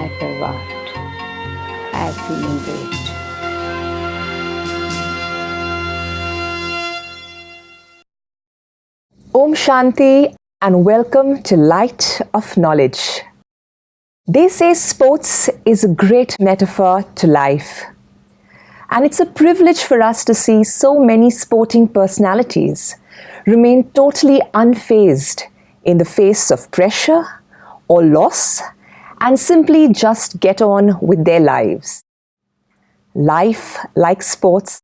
matter what. I am feeling great. Om Shanti and welcome to Light of Knowledge. They say sports is a great metaphor to life. And it's a privilege for us to see so many sporting personalities remain totally unfazed in the face of pressure or loss and simply just get on with their lives. Life, like sports,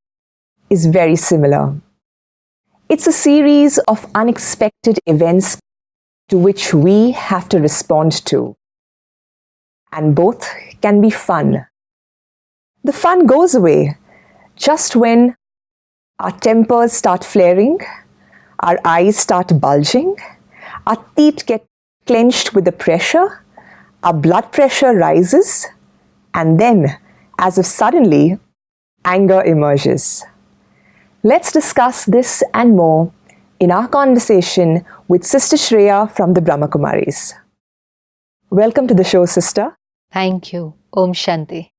is very similar. It's a series of unexpected events to which we have to respond to. And both can be fun. The fun goes away just when our tempers start flaring, our eyes start bulging, our teeth get clenched with the pressure, our blood pressure rises, and then, as if suddenly, anger emerges. Let's discuss this and more in our conversation with Sister Shreya from the Brahma Kumaris. Welcome to the show, Sister. Thank you. Om Shanti.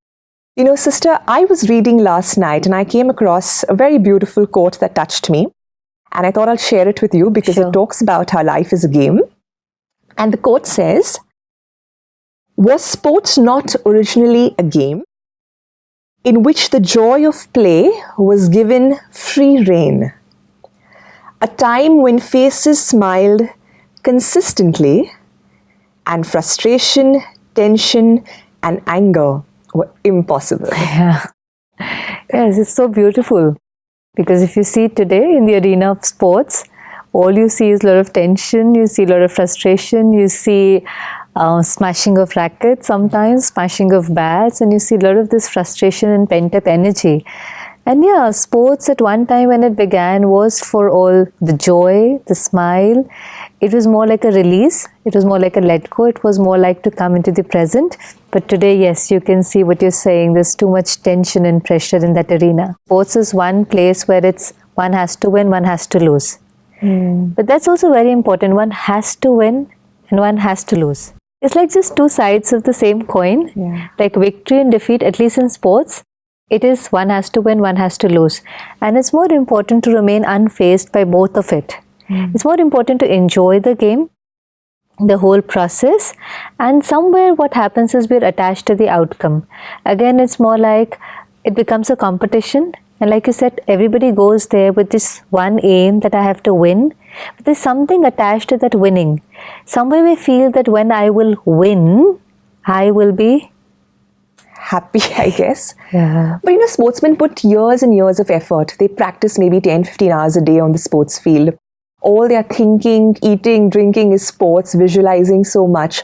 You know, Sister, I was reading last night and I came across a very beautiful quote that touched me. And I thought I'll share it with you because Sure. It talks about how life is a game. And the quote says, "Was sport not originally a game in which the joy of play was given free rein? A time when faces smiled consistently and frustration, tension, and anger were impossible." Yeah. Yes, it's so beautiful. Because if you see today in the arena of sports, all you see is a lot of tension, you see a lot of frustration, you see smashing of rackets sometimes, smashing of bats, and you see a lot of this frustration and pent-up energy. And yeah, sports at one time when it began was for all the joy, the smile. It was more like a release. It was more like a let go. It was more like to come into the present. But today, yes, you can see what you're saying. There's too much tension and pressure in that arena. Sports is one place where it's one has to win, one has to lose. But that's also very important. One has to win and one has to lose. It's like just two sides of the same coin. Yeah. Like victory and defeat, at least in sports, it is one has to win, one has to lose. And it's more important to remain unfazed by both of it. It's more important to enjoy the game, the whole process, and somewhere what happens is we're attached to the outcome. Again, it's more like it becomes a competition. And like you said, everybody goes there with this one aim that I have to win. But there's something attached to that winning. Somewhere we feel that when I will win, I will be Happy, I guess. Yeah. But you know, sportsmen put years and years of effort. They practice maybe 10-15 hours a day on the sports field. All their thinking, eating, drinking is sports, visualizing so much.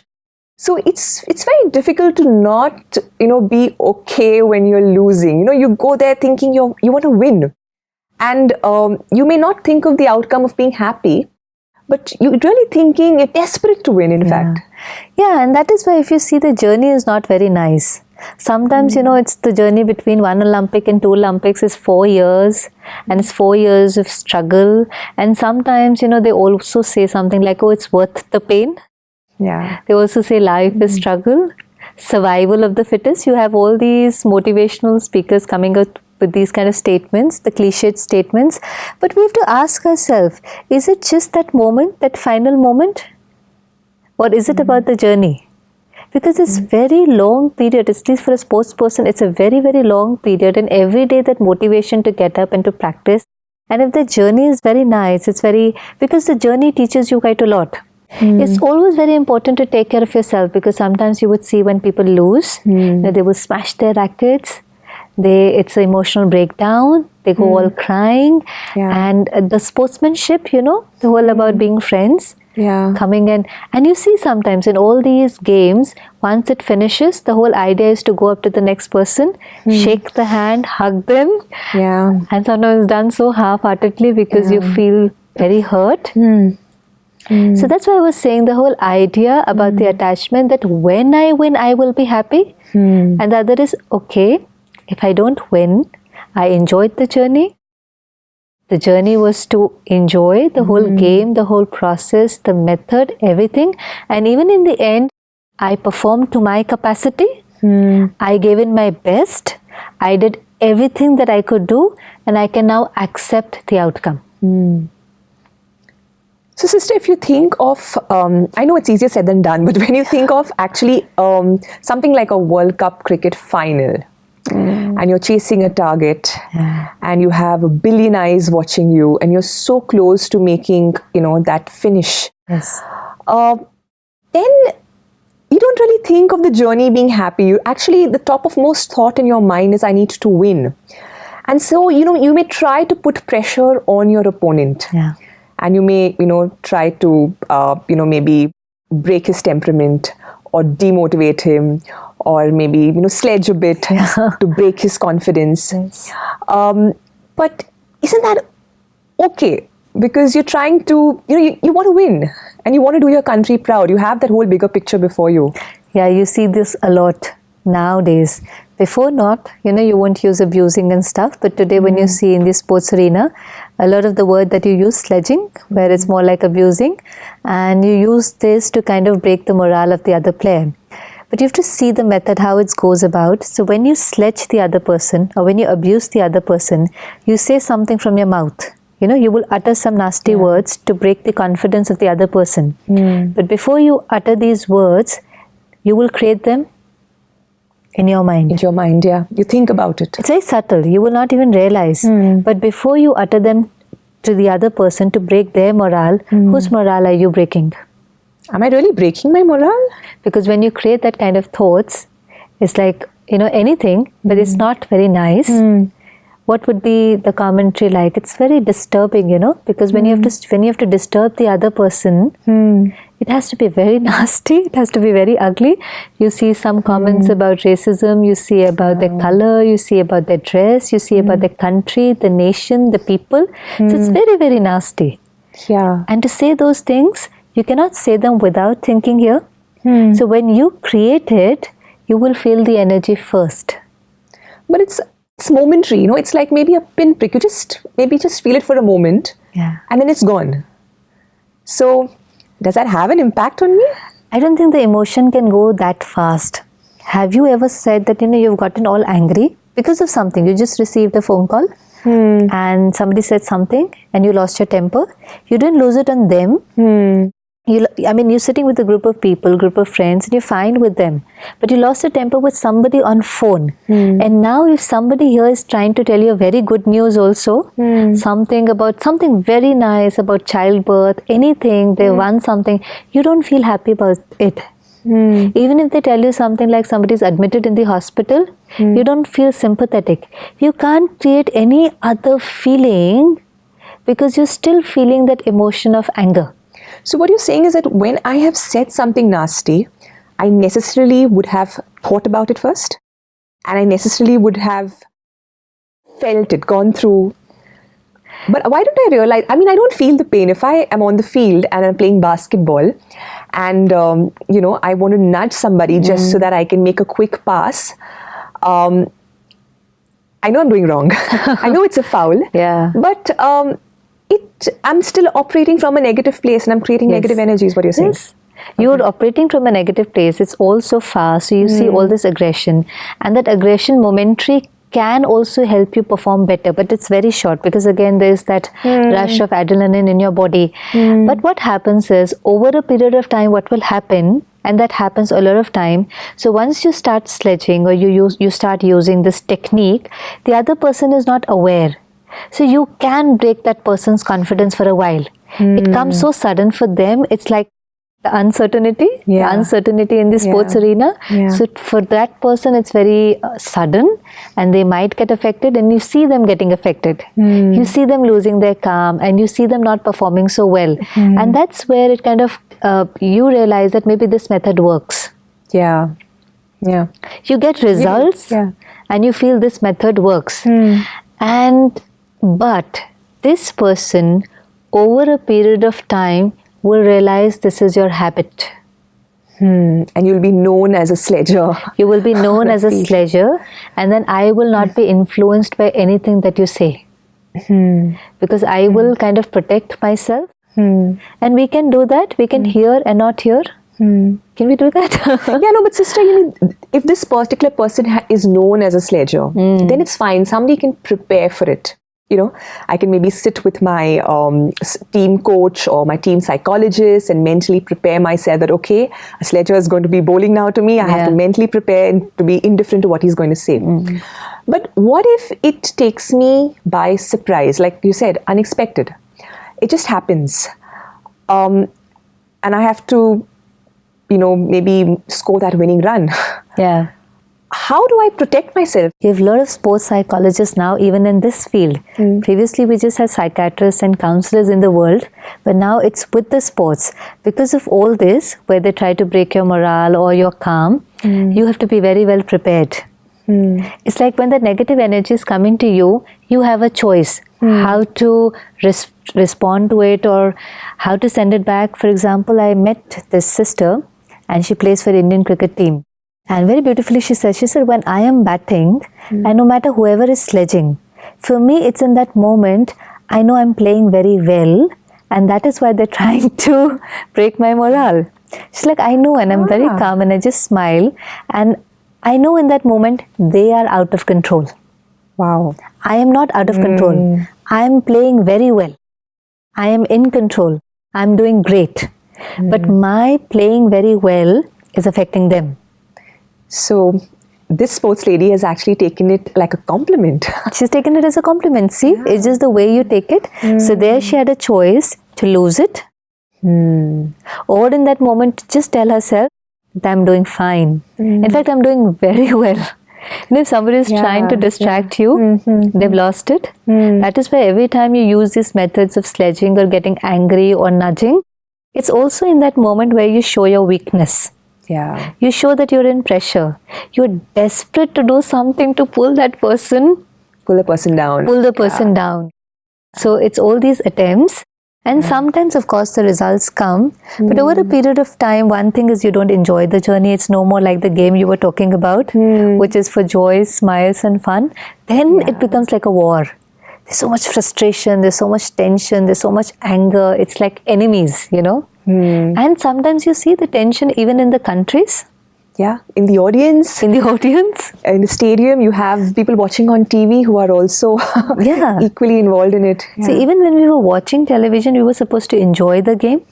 So it's very difficult to not, be okay when you're losing. You go there thinking you want to win. And you may not think of the outcome of being happy, but you're really thinking you're desperate to win, in fact. Yeah, and that is why if you see the journey is not very nice. Sometimes, it's the journey between one Olympic and two Olympics is 4 years, and it's 4 years of struggle. And sometimes, they also say something like, oh, it's worth the pain. Yeah. They also say life is struggle, survival of the fittest. You have all these motivational speakers coming up with these kind of statements, the cliched statements. But we have to ask ourselves, is it just that moment, that final moment? Or is it about the journey? Because it's very long period, at least for a sports person, it's a very, very long period, and every day that motivation to get up and to practice. And if the journey is very nice, because the journey teaches you quite a lot. It's always very important to take care of yourself, because sometimes you would see when people lose, they will smash their rackets, it's an emotional breakdown, they go all crying, and the sportsmanship, the whole about being friends. Yeah. Coming in, and you see sometimes in all these games, once it finishes, the whole idea is to go up to the next person, shake the hand, hug them, and sometimes it's done so half-heartedly because you feel very hurt. So that's why I was saying the whole idea about the attachment, that when I win, I will be happy, and the other is, okay, if I don't win, I enjoyed the journey. The journey was to enjoy the whole game, the whole process, the method, everything. And even in the end, I performed to my capacity. I gave in my best. I did everything that I could do, and I can now accept the outcome. So, sister, if you think of, I know it's easier said than done, but when you think of actually something like a World Cup cricket final, and you're chasing a target, and you have a billion eyes watching you, and you're so close to making, that finish. Yes. Then you don't really think of the journey being happy. You actually, the top of most thought in your mind is, I need to win. And so, you may try to put pressure on your opponent. Yeah. And you may, try to, maybe break his temperament or demotivate him, or maybe, sledge a bit to break his confidence. Yes. But isn't that okay? Because you're trying to, you want to win and you want to do your country proud. You have that whole bigger picture before you. Yeah, you see this a lot nowadays. Before not, you won't use abusing and stuff. But today when you see in the sports arena, a lot of the word that you use, sledging, where it's more like abusing. And you use this to kind of break the morale of the other player. But you have to see the method, how it goes about. So when you sledge the other person or when you abuse the other person, you say something from your mouth. You will utter some nasty words to break the confidence of the other person. But before you utter these words, you will create them in your mind. In your mind, yeah. You think about it. It's very subtle. You will not even realize. But before you utter them to the other person to break their morale, whose morale are you breaking? Am I really breaking my morale? Because when you create that kind of thoughts, it's like, anything, but it's not very nice. What would be the commentary like? It's very disturbing, because when you have to disturb the other person, it has to be very nasty. It has to be very ugly. You see some comments about racism. You see about their color. You see about their dress. You see about their country, the nation, the people. So it's very, very nasty. Yeah. And to say those things, you cannot say them without thinking here. So when you create it, you will feel the energy first. But it's momentary, it's like maybe a pinprick. You just feel it for a moment, and then it's gone. So does that have an impact on me? I don't think the emotion can go that fast. Have you ever said that you've gotten all angry because of something? You just received a phone call and somebody said something and you lost your temper. You didn't lose it on them. You're sitting with a group of people, group of friends, and you're fine with them. But you lost a temper with somebody on phone. And now if somebody here is trying to tell you very good news also, something very nice about childbirth, anything, they won something, you don't feel happy about it. Even if they tell you something like somebody's admitted in the hospital, you don't feel sympathetic. You can't create any other feeling because you're still feeling that emotion of anger. So what you're saying is that when I have said something nasty, I necessarily would have thought about it first, and I necessarily would have felt it, gone through. But why don't I realize, I don't feel the pain. If I am on the field and I'm playing basketball and, I want to nudge somebody just so that I can make a quick pass, I know I'm doing wrong. I know it's a foul. Yeah. But I'm still operating from a negative place and I'm creating negative energy is what you're saying. Yes. You're operating from a negative place. It's also fast. So you see all this aggression. And that aggression momentary can also help you perform better. But it's very short because again there's that rush of adrenaline in your body. But what happens is over a period of time what will happen, and that happens a lot of time. So once you start sledging or you start using this technique, the other person is not aware. So you can break that person's confidence for a while. It comes so sudden for them. It's like the uncertainty in the sports arena. So for that person, it's very sudden and they might get affected, and you see them getting affected. You see them losing their calm and you see them not performing so well. And that's where it kind of, you realize that maybe this method works. Yeah. You get results and you feel this method works. But this person over a period of time will realize this is your habit. And you'll be known as a sledger. You will be known as a sledger, and then I will not be influenced by anything that you say. Because I will kind of protect myself. And we can do that. We can hear and not hear. Can we do that? Yeah, no, but sister, if this particular person is known as a sledger, then it's fine. Somebody can prepare for it. I can maybe sit with my team coach or my team psychologist and mentally prepare myself that, okay, a sledger is going to be bowling now to me. I have to mentally prepare and to be indifferent to what he's going to say. But what if it takes me by surprise, like you said, unexpected? It just happens. And I have to, maybe score that winning run. Yeah. How do I protect myself? You have a lot of sports psychologists now, even in this field. Previously, we just had psychiatrists and counselors in the world, but now it's with the sports. Because of all this, where they try to break your morale or your calm, you have to be very well prepared. It's like when the negative energy is coming to you, you have a choice how to respond to it or how to send it back. For example, I met this sister and she plays for the Indian cricket team. And very beautifully she said, when I am batting, and no matter whoever is sledging, for me it's in that moment, I know I'm playing very well, and that is why they're trying to break my morale. She's like, I know, and I'm very calm, and I just smile, and I know in that moment they are out of control. Wow. I am not out of control. I am playing very well. I am in control. I'm doing great. But my playing very well is affecting them. So this sports lady has actually taken it like a compliment. She's taken it as a compliment. See, it's just the way you take it. So there she had a choice to lose it. Or in that moment, just tell herself that I'm doing fine. In fact, I'm doing very well. And if somebody is trying to distract you, they've lost it. That is why every time you use these methods of sledging or getting angry or nudging, it's also in that moment where you show your weakness. Yeah. You show that you're in pressure. You're desperate to do something to pull that person. Pull the person down. Pull the person down. So it's all these attempts. And sometimes, of course, the results come. But over a period of time, one thing is you don't enjoy the journey. It's no more like the game you were talking about, which is for joy, smiles and fun. Then it becomes like a war. There's so much frustration. There's so much tension. There's so much anger. It's like enemies, And sometimes you see the tension even in the countries. Yeah, in the audience. In the audience. In the stadium, you have people watching on TV who are also equally involved in it. So even when we were watching television, we were supposed to enjoy the game.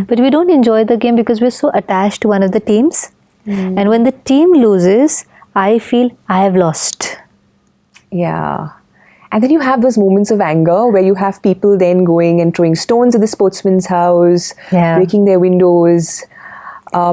But we don't enjoy the game because we're so attached to one of the teams. And when the team loses, I feel I have lost. Yeah. And then you have those moments of anger where you have people then going and throwing stones at the sportsman's house, breaking their windows,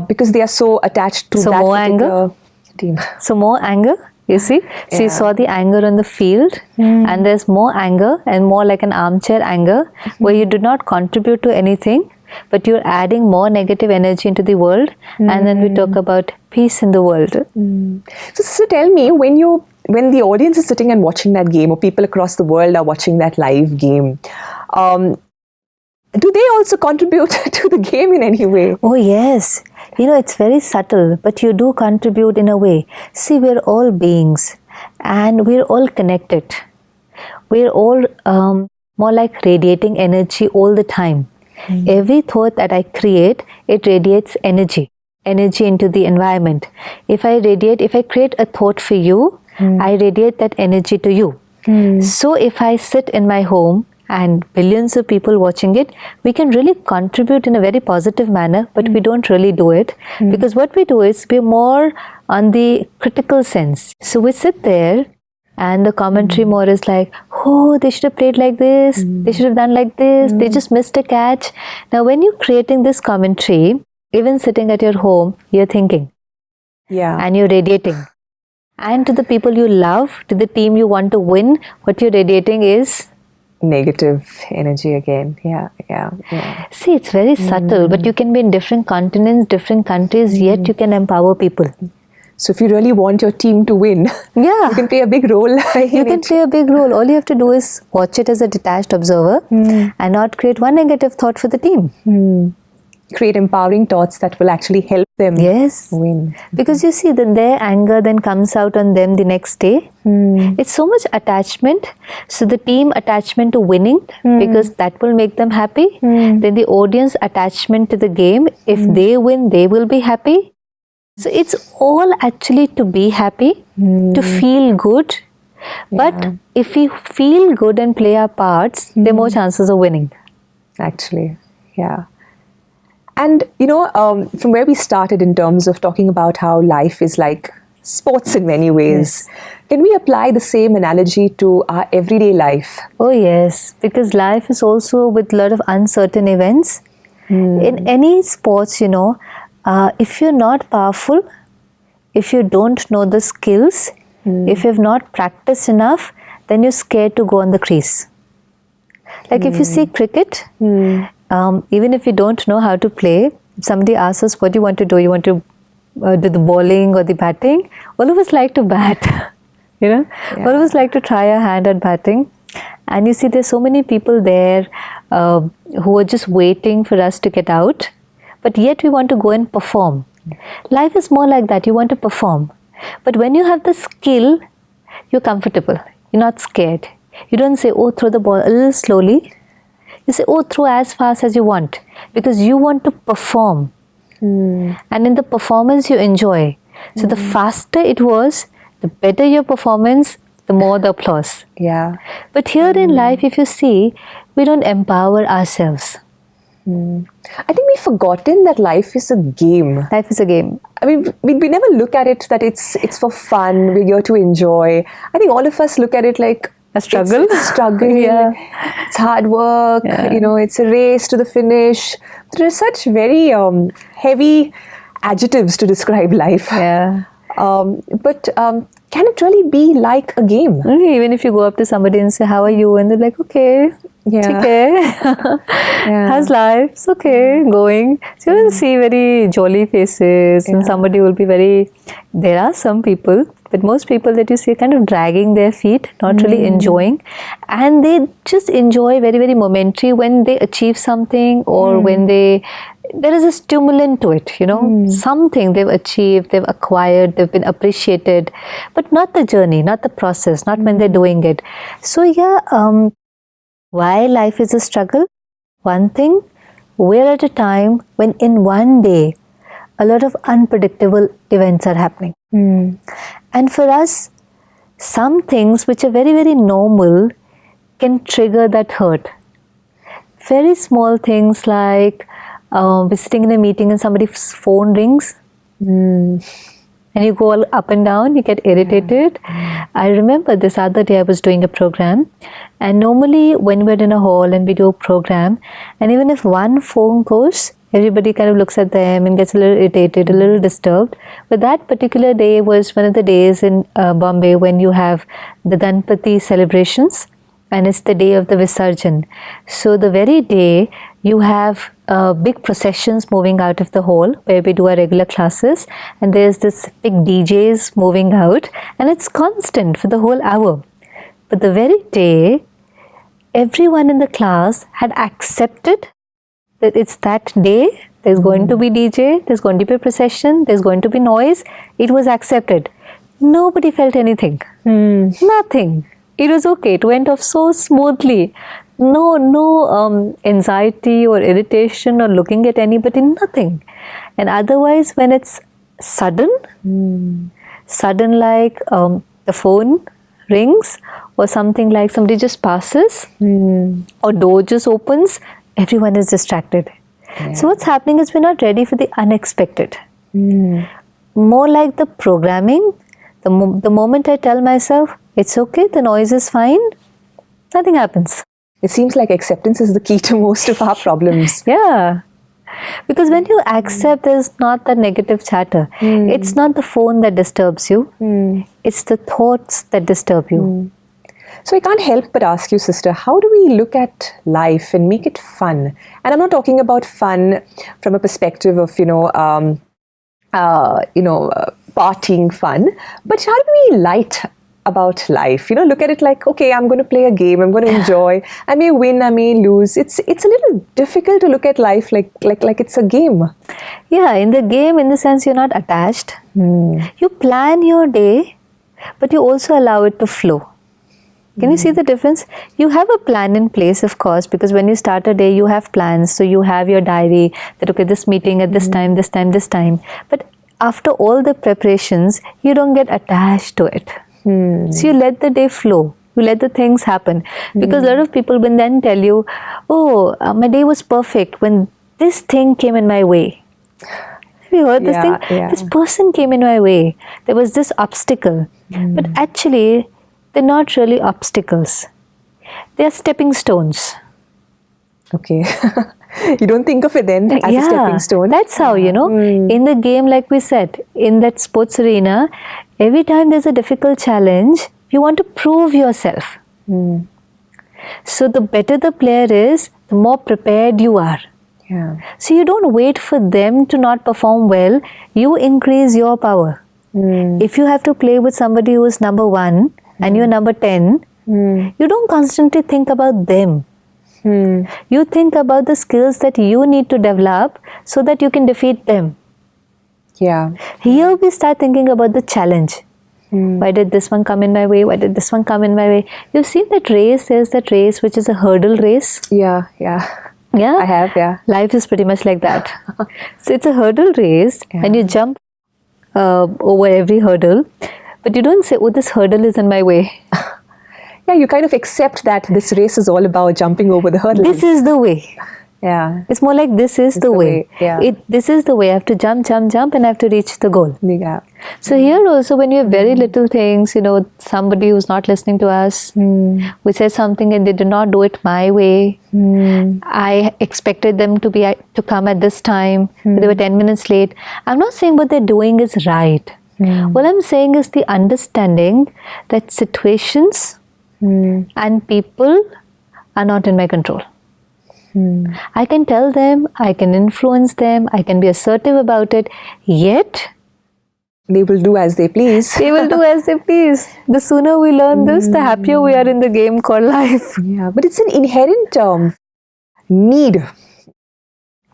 because they are so attached to that particular team. So more anger, you see? So you saw the anger on the field, and there's more anger and more like an armchair anger where you do not contribute to anything, but you're adding more negative energy into the world. And then we talk about peace in the world. So tell me, when the audience is sitting and watching that game, or people across the world are watching that live game, do they also contribute to the game in any way? Oh yes. It's very subtle, but you do contribute in a way. See, we're all beings and we're all connected. We're all more like radiating energy all the time. Every thought that I create, it radiates energy into the environment. If I create a thought for you, I radiate that energy to you. So if I sit in my home and billions of people watching it, we can really contribute in a very positive manner, but we don't really do it because what we do is we're more on the critical sense. So we sit there and the commentary more is like, oh, they should have played like this, they should have done like this, they just missed a catch. Now when you're creating this commentary, even sitting at your home, you're thinking and you're radiating. And to the people you love, to the team you want to win, what you're radiating is negative energy again. Yeah. See, it's very subtle, but you can be in different continents, different countries, yet you can empower people. So if you really want your team to win, you can play a big role. You can play a big role. All you have to do is watch it as a detached observer and not create one negative thought for the team. create empowering thoughts that will actually help them Yes. win. Because you see that their anger then comes out on them the next day. It's so much attachment. So the team attachment to winning, because that will make them happy. Then the audience attachment to the game. If they win, they will be happy. So it's all actually to be happy, to feel good. But if we feel good and play our parts, there are more chances of winning. Actually, yeah. And, from where we started in terms of talking about how life is like sports in many ways, can we apply the same analogy to our everyday life? Oh, yes. Because life is also with a lot of uncertain events. In any sports, if you're not powerful, if you don't know the skills, if you've not practiced enough, then you're scared to go on the crease. Like if you see cricket, even if you don't know how to play, if somebody asks us, what do you want to do? You want to do the bowling or the batting? All of us like to bat, All of us like to try our hand at batting. And you see there's so many people there who are just waiting for us to get out. But yet we want to go and perform. Life is more like that. You want to perform. But when you have the skill, you're comfortable. You're not scared. You don't say, oh, throw the ball a little slowly. You say, oh, throw as fast as you want. Because you want to perform. And in the performance, you enjoy. So the faster it was, the better your performance, the more the applause. Yeah. But here in life, if you see, we don't empower ourselves. I think we've forgotten that life is a game. Life is a game. I mean, we never look at it that it's for fun, we're here to enjoy. I think all of us look at it like a struggle. It's a struggle. It's hard work. It's a race to the finish. There are such very heavy adjectives to describe life. But can it really be like a game? Even if you go up to somebody and say, how are you? And they're like, okay. Okay. How's life? It's okay, going. So you will see very jolly faces and somebody will be there are some people, but most people that you see are kind of dragging their feet, not really enjoying. And they just enjoy very, very momentary when they achieve something or when there is a stimulant to it, something they've achieved, they've acquired, they've been appreciated, but not the journey, not the process, not when they're doing it. So why life is a struggle? One thing, we're at a time when in one day, a lot of unpredictable events are happening. And for us, some things which are very, very normal can trigger that hurt. Very small things like we're sitting in a meeting and somebody's phone rings. And you go all up and down, you get irritated. I remember this other day I was doing a program, and normally when we're in a hall and we do a program, and even if one phone goes, everybody kind of looks at them and gets a little irritated, a little disturbed. But that particular day was one of the days in Bombay when you have the Ganpati celebrations, and it's the day of the Visarjan. So the very day you have big processions moving out of the hall where we do our regular classes, and there's this big DJs moving out, and it's constant for the whole hour. But the very day, everyone in the class had accepted that it's that day, there's going to be DJ, there's going to be a procession, there's going to be noise. It was accepted. Nobody felt anything. Nothing. It was okay. It went off so smoothly. No anxiety or irritation or looking at anybody, nothing. And otherwise, when it's sudden like the phone rings or something like somebody just passes or door just opens, everyone is distracted. So what's happening is we're not ready for the unexpected. More like the programming, the moment I tell myself, it's okay, the noise is fine, nothing happens. It seems like acceptance is the key to most of our problems. Yeah. Because when you accept, there's not that negative chatter. It's not the phone that disturbs you. It's the thoughts that disturb you. So I can't help but ask you, sister, how do we look at life and make it fun? And I'm not talking about fun from a perspective of, partying fun, but how do we about life. Look at it like, okay, I'm going to play a game. I'm going to enjoy. I may win, I may lose. It's a little difficult to look at life like it's a game. Yeah, in the game, in the sense you're not attached. You plan your day, but you also allow it to flow. Can you see the difference? You have a plan in place, of course, because when you start a day, you have plans. So you have your diary that, okay, this meeting at this time, this time, this time. But after all the preparations, you don't get attached to it. So you let the day flow. You let the things happen. Because a lot of people will then tell you, oh, my day was perfect when this thing came in my way. Have you heard this thing? Yeah. This person came in my way. There was this obstacle. But actually, they're not really obstacles. They're stepping stones. Okay. You don't think of it then as a stepping stone? That's how, in the game, like we said, in that sports arena, every time there's a difficult challenge, you want to prove yourself. So the better the player is, the more prepared you are. Yeah. So you don't wait for them to not perform well, you increase your power. If you have to play with somebody who is number 1 and you're number 10, you don't constantly think about them. You think about the skills that you need to develop so that you can defeat them. Yeah. Here we start thinking about the challenge. Why did this one come in my way? Why did this one come in my way? You've seen that race, there's that race which is a hurdle race. Yeah. Yeah? I have, yeah. Life is pretty much like that. So it's a hurdle race and you jump over every hurdle, but you don't say, oh, this hurdle is in my way. Yeah, you kind of accept that this race is all about jumping over the hurdles. This is the way. Yeah. It's more like this is the way. Yeah. This is the way. I have to jump and I have to reach the goal. Yeah. So here also when you have very little things, somebody who's not listening to us, we say something and they did not do it my way. I expected them to come at this time. But they were 10 minutes late. I'm not saying what they're doing is right. What I'm saying is the understanding that situations and people are not in my control. I can tell them, I can influence them, I can be assertive about it, yet they will do as they please. They will do as they please. The sooner we learn this, the happier we are in the game called life. Yeah, but it's an inherent need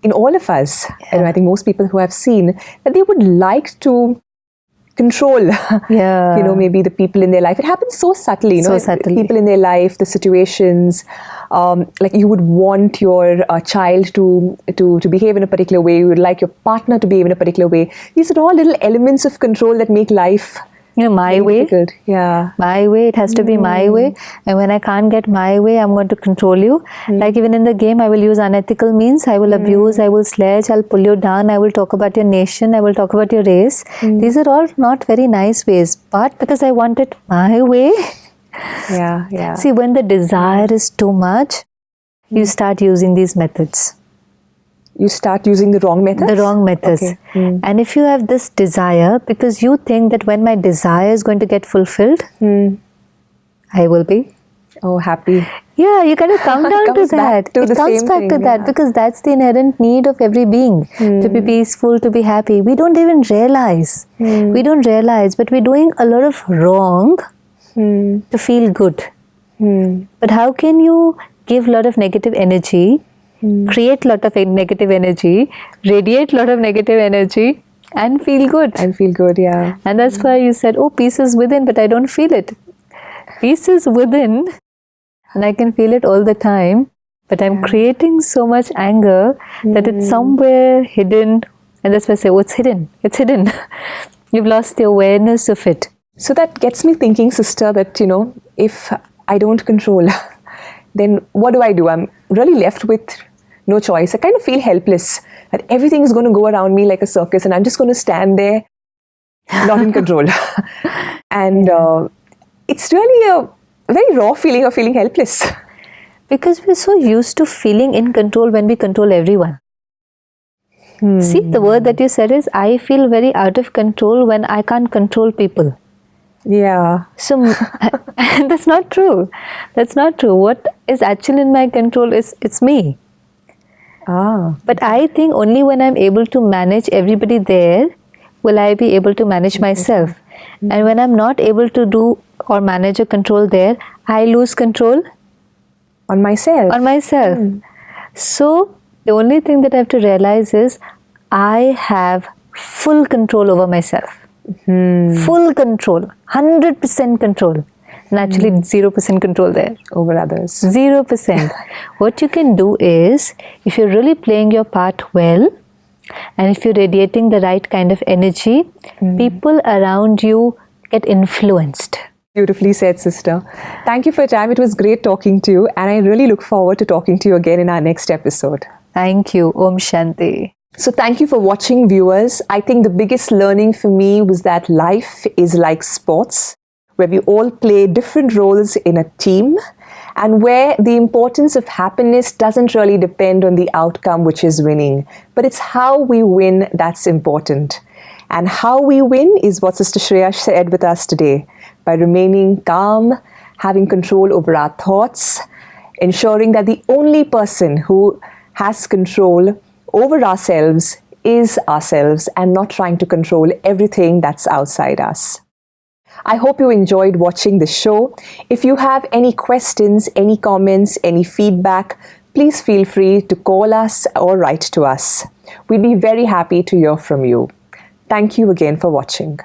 in all of us. And I think most people who have seen that they would like to control, maybe the people in their life. It happens so subtly, people in their life, the situations, like you would want your child to behave in a particular way. You would like your partner to behave in a particular way. These are all little elements of control that make life my way. difficult. Yeah. My way, it has to be my way. And when I can't get my way, I'm going to control you. Like even in the game, I will use unethical means. I will abuse, I will sledge, I'll pull you down, I will talk about your nation, I will talk about your race. These are all not very nice ways. But because I want it my way. Yeah. See, when the desire is too much, you start using these methods. You start using the wrong methods? The wrong methods. Okay. And if you have this desire, because you think that when my desire is going to get fulfilled, I will be happy. Yeah, you kind of come down to that. It comes back to that because that's the inherent need of every being, to be peaceful, to be happy. We don't even realize. We don't realize, but we're doing a lot of wrong to feel good. But how can you give a lot of negative energy, create a lot of negative energy, radiate a lot of negative energy and feel good? And feel good, yeah. And that's why you said, oh, peace is within, but I don't feel it. Peace is within and I can feel it all the time, but I'm creating so much anger that it's somewhere hidden. And that's why I say, oh, it's hidden. It's hidden. You've lost the awareness of it. So that gets me thinking, sister, that, if I don't control, then what do? I'm really left with no choice. I kind of feel helpless that everything is going to go around me like a circus and I'm just going to stand there, not in control. And it's really a very raw feeling of feeling helpless. Because we're so used to feeling in control when we control everyone. See, the word that you said is, I feel very out of control when I can't control people. Yeah. So, that's not true. That's not true. What is actually in my control is, it's me. But I think only when I'm able to manage everybody there, will I be able to manage myself. And when I'm not able to do or manage or control there, I lose control On myself. on myself. So the only thing that I have to realize is I have full control over myself. Full control, 100% control. And actually 0% control there. Over others. 0%. What you can do is, if you're really playing your part well, and if you're radiating the right kind of energy, people around you get influenced. Beautifully said, sister. Thank you for your time. It was great talking to you, and I really look forward to talking to you again in our next episode. Thank you. Om Shanti. So thank you for watching, viewers. I think the biggest learning for me was that life is like sports, where we all play different roles in a team, and where the importance of happiness doesn't really depend on the outcome, which is winning, but it's how we win that's important. And how we win is what Sister Shreya shared with us today, by remaining calm, having control over our thoughts, ensuring that the only person who has control over ourselves is ourselves, and not trying to control everything that's outside us. I hope you enjoyed watching the show. If you have any questions, any comments, any feedback, please feel free to call us or write to us. We'd be very happy to hear from you. Thank you again for watching.